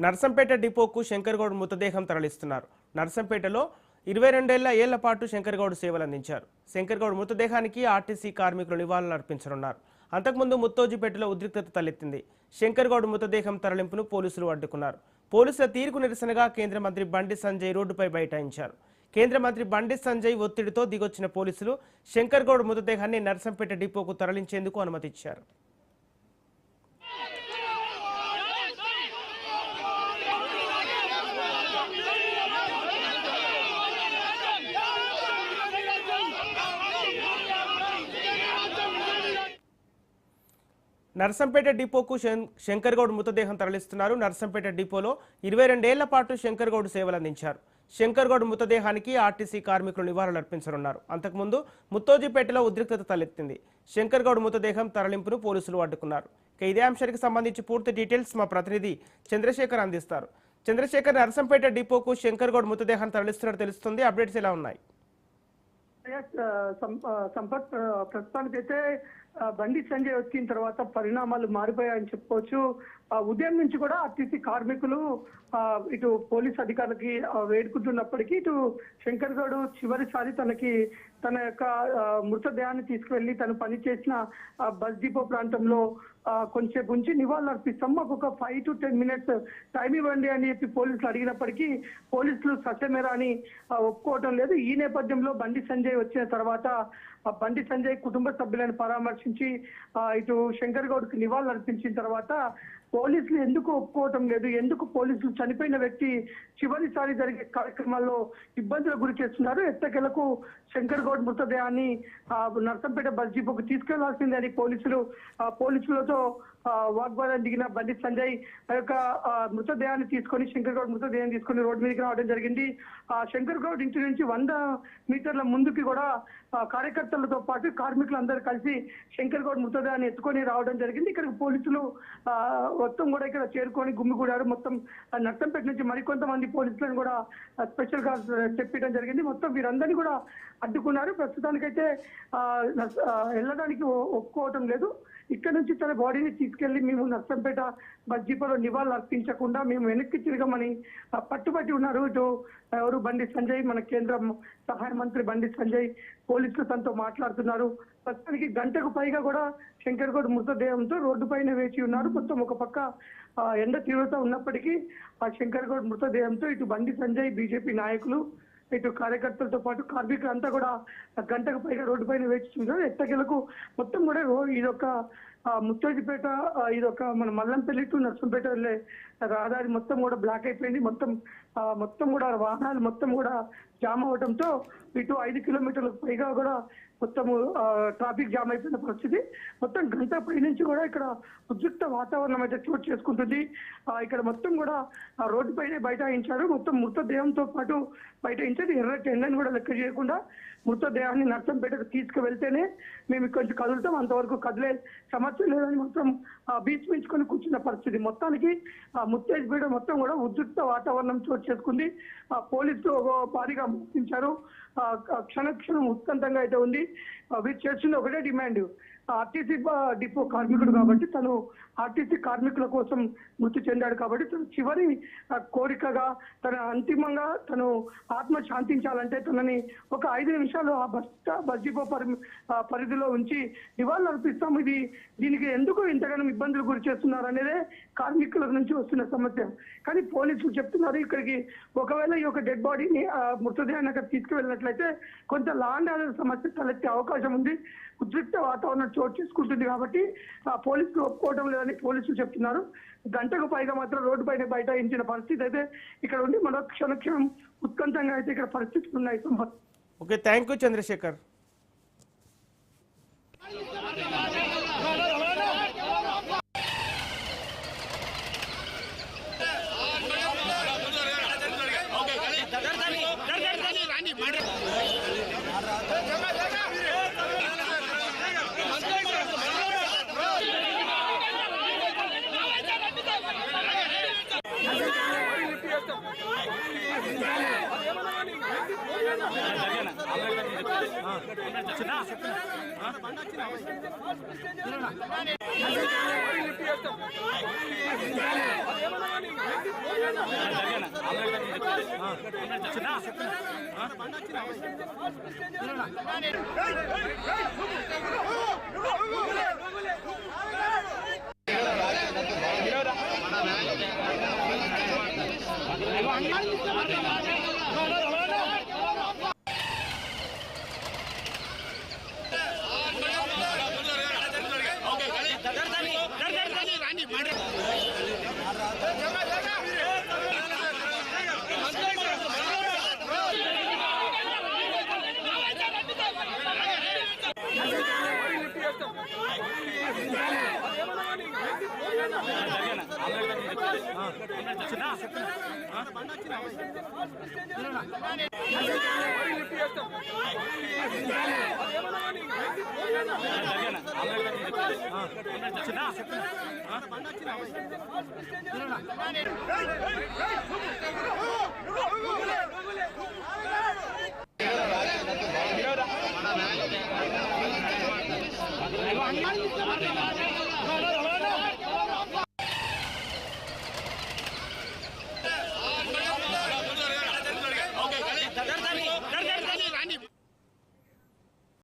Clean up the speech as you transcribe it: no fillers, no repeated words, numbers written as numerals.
నర్సంపేట డిపోకు శంకర్గౌడ్ మృతదేహం తరలిస్తున్నారు. నర్సంపేటలో 22 ఏళ్ల పాటు శంకర్గౌడ్ సేవలు అందించారు. శంకర్గౌడ్ మృతదేహానికి ఆర్టీసీ కార్మికులు నివాళులర్పించనున్నారు. అంతకుముందు ముత్తోజిపేటలో ఉద్రిక్తత తలెత్తింది. శంకర్గౌడ్ మృతదేహం తరలింపును పోలీసులు అడ్డుకున్నారు. పోలీసుల తీరుకు నిరసనగా కేంద్ర మంత్రి బండి సంజయ్ రోడ్డుపై బైఠాయించారు. కేంద్ర మంత్రి బండి సంజయ్ ఒత్తిడితో దిగొచ్చిన పోలీసులు శంకర్గౌడ్ మృతదేహాన్ని నర్సంపేట డిపోకు తరలించేందుకు అనుమతిచ్చారు. నర్సంపేట డిపోకు శంకర్గౌడ్ మృతదేహం తరలిస్తున్నారు. నర్సంపేట డిపోలో 22 ఏళ్ల పాటు శంకర్గౌడ్ సేవలు అందించారు. శంకర్గౌడ్ మృతదేహానికి ఆర్టీసీ కార్మికులు నివాళులర్పించనున్నారు. అంతకుముందు ముత్తోజిపేటలో ఉద్రిక్తత తలెత్తింది. శంకర్గౌడ్ మృతదేహం తరలింపును పోలీసులు అడ్డుకున్నారు. ఇదే అంశానికి సంబంధించి పూర్తి డీటెయిల్స్ మా ప్రతినిధి చంద్రశేఖర్ అందిస్తారు. చంద్రశేఖర్, నర్సంపేట డిపోకు శంకర్గౌడ్ మృతదేహాన్ని తరలిస్తున్నట్టు తెలుస్తుంది. అప్డేట్స్ ఎలా ఉన్నాయి? సంపత్, ప్రస్తుతానికైతే బండి సంజయ్ వచ్చిన తర్వాత పరిణామాలు మారిపోయాయని చెప్పుకోవచ్చు. ఉదయం నుంచి కూడా ఆర్టీసీ కార్మికులు ఇటు పోలీస్ అధికారులకి వేడుకుంటున్నప్పటికీ ఇటు శంకర్గౌడ్ చివరిసారి తన యొక్క మృతదేహాన్ని తీసుకువెళ్లి తను పనిచేసిన బస్ డిపో ప్రాంతంలో కొంచెంసేపు ఉంచి నివాళులు అర్పిస్తాం, మాకు ఒక 5 to 10 minutes టైం ఇవ్వండి అని చెప్పి పోలీసులు అడిగినప్పటికీ పోలీసులు సత్యమేరా అని ఒప్పుకోవటం లేదు. ఈ నేపథ్యంలో బండి సంజయ్ వచ్చిన తర్వాత బండి సంజయ్ కుటుంబ సభ్యులను పరామర్శించి ఇటు శంకర్గౌడ్కి నివాళులు అర్పించిన తర్వాత పోలీసులు ఎందుకు ఒప్పుకోవటం లేదు, ఎందుకు పోలీసులు చనిపోయిన వ్యక్తి చివరిసారి జరిగే కార్యక్రమాల్లో ఇబ్బందులకు గురి చేస్తున్నారు, ఎట్టకేలకు శంకర్గౌడ్ మృతదేహాన్ని నర్సంపేట బస్ డిపోకు తీసుకెళ్లాల్సిందే అని పోలీసులతో వాగ్వాదం దిగిన బండి సంజయ్ ఆ యొక్క మృతదేహాన్ని తీసుకొని శంకర్గౌడ్ మృతదేహాన్ని తీసుకొని రోడ్డు మీదకి రావడం జరిగింది. శంకర్గౌడ్ ఇంటి నుంచి 100 మీటర్ల ముందుకి కూడా కార్యకర్తలతో పాటు కార్మికులందరూ కలిసి శంకర్గౌడ్ మృతదేహాన్ని ఎత్తుకొని రావడం జరిగింది. ఇక్కడికి పోలీసులు మొత్తం కూడా ఇక్కడ చేరుకొని గుమ్మిగూడారు. మొత్తం నర్సంపేట నుంచి మరికొంతమంది పోలీసులను కూడా స్పెషల్ గా చెప్పడం జరిగింది. మొత్తం వీరందరినీ కూడా అడ్డుకున్నారు. ప్రస్తుతానికైతే వెళ్ళడానికి ఒప్పుకోవటం లేదు. ఇక్కడ నుంచి తన బాడీని తీసుకెళ్లి మేము నర్సంపేట బస్ డిపోలో నివాళులు అర్పించకుండా మేము వెనక్కి తిరగమని పట్టుబట్టి ఉన్నారు. ఇటు ఎవరు బండి సంజయ్, మన కేంద్ర సహాయ మంత్రి బండి సంజయ్ పోలీసులు తనతో మాట్లాడుతున్నారు. ప్రస్తుతానికి గంటకు పైగా కూడా శంకర్గౌడ్ మృతదేహంతో రోడ్డుపైన వేచి ఉన్నారు. మొత్తం ఒక పక్క ఎండ తీవ్రత ఉన్నప్పటికీ ఆ శంకర్గౌడ్ మృతదేహంతో ఇటు బండి సంజయ్, బీజేపీ నాయకులు, ఇటు కార్యకర్తలతో పాటు కార్మికులంతా కూడా గంటకు పైగా రోడ్డు పైన వేచి చూశారు. ఎట్టకేలకు మొత్తం కూడా ఇదొక ముత్తోజిపేట, ఇదొక మన మల్లంపల్లి టు నర్సంపేట వెళ్ళే రహదారి మొత్తం కూడా బ్లాక్ అయిపోయింది. మొత్తం కూడా వాహనాలు మొత్తం కూడా జామ్ అవడంతో ఇటు 5 కిలోమీటర్లకు పైగా కూడా మొత్తము ట్రాఫిక్ జామ్ అయిపోయిన పరిస్థితి. మొత్తం గంట పై నుంచి కూడా ఇక్కడ ఉద్రిక్త వాతావరణం అయితే చోటు చేసుకుంటుంది. ఇక్కడ మొత్తం కూడా రోడ్డు పైనే బైఠాయించారు. మొత్తం మృతదేహంతో పాటు బైఠాయించారు. ఎర్రటి ఎండని కూడా లెక్క చేయకుండా మృతదేహాన్ని నర్సంపేటకు తీసుకువెళ్తేనే మేము కొంచెం కదులుతాం, అంతవరకు కదిలే సమస్య లేదని మొత్తం బీచ్ మించుకొని కూర్చున్న పరిస్థితి. మొత్తానికి ముత్తేజ్పేట మొత్తం కూడా ఉద్రిక్త వాతావరణం చోటు చేసుకుంది. పోలీసులు భారీగా మోసించారు. క్షణక్షణం ఉత్కంఠంగా అయితే ఉంది. వీరు చేస్తున్న ఒకటే డిమాండ్, ఆర్టీసీ డిపో కార్మికుడు కాబట్టి తను ఆర్టీసీ కార్మికుల కోసం మృతి చెందాడు కాబట్టి తను చివరి కోరికగా అంతిమంగా తను ఆత్మ శాంతించాలంటే తనని ఒక 5 నిమిషాలు ఆ బస్ డిపో పరిధిలో ఉంచి నివాళులు అర్పిస్తాం. దీనికి ఎందుకు ఇంతగానో ఇబ్బందులు గురి చేస్తున్నారు అనేదే కార్మికుల నుంచి వస్తున్న సమస్య. కానీ పోలీసులు చెప్తున్నారు ఇక్కడికి ఒకవేళ ఈ యొక్క డెడ్ బాడీని మృతదేహాన్ని అక్కడ తీసుకువెళ్ళినట్లయితే కొంత లా అండ్ ఆర్డర్ సమస్య తలెత్తే అవకాశం ఉంది, ఉద్రిక్త వాతావరణం చోటు చేసుకుంటుంది కాబట్టి పోలీసులు ఒప్పుకోవడం లేదని పోలీసులు చెప్తున్నారు. గంటకు పైగా మాత్రం రోడ్డు పైన బైఠాయించిన పరిస్థితి అయితే ఇక్కడ ఉంది. మరో క్షణక్షణం ఉత్కంఠంగా అయితే ఇక్కడ పరిస్థితులు ఉన్నాయి. Okay, thank you Chandrashekhar. చిన్న చిన్న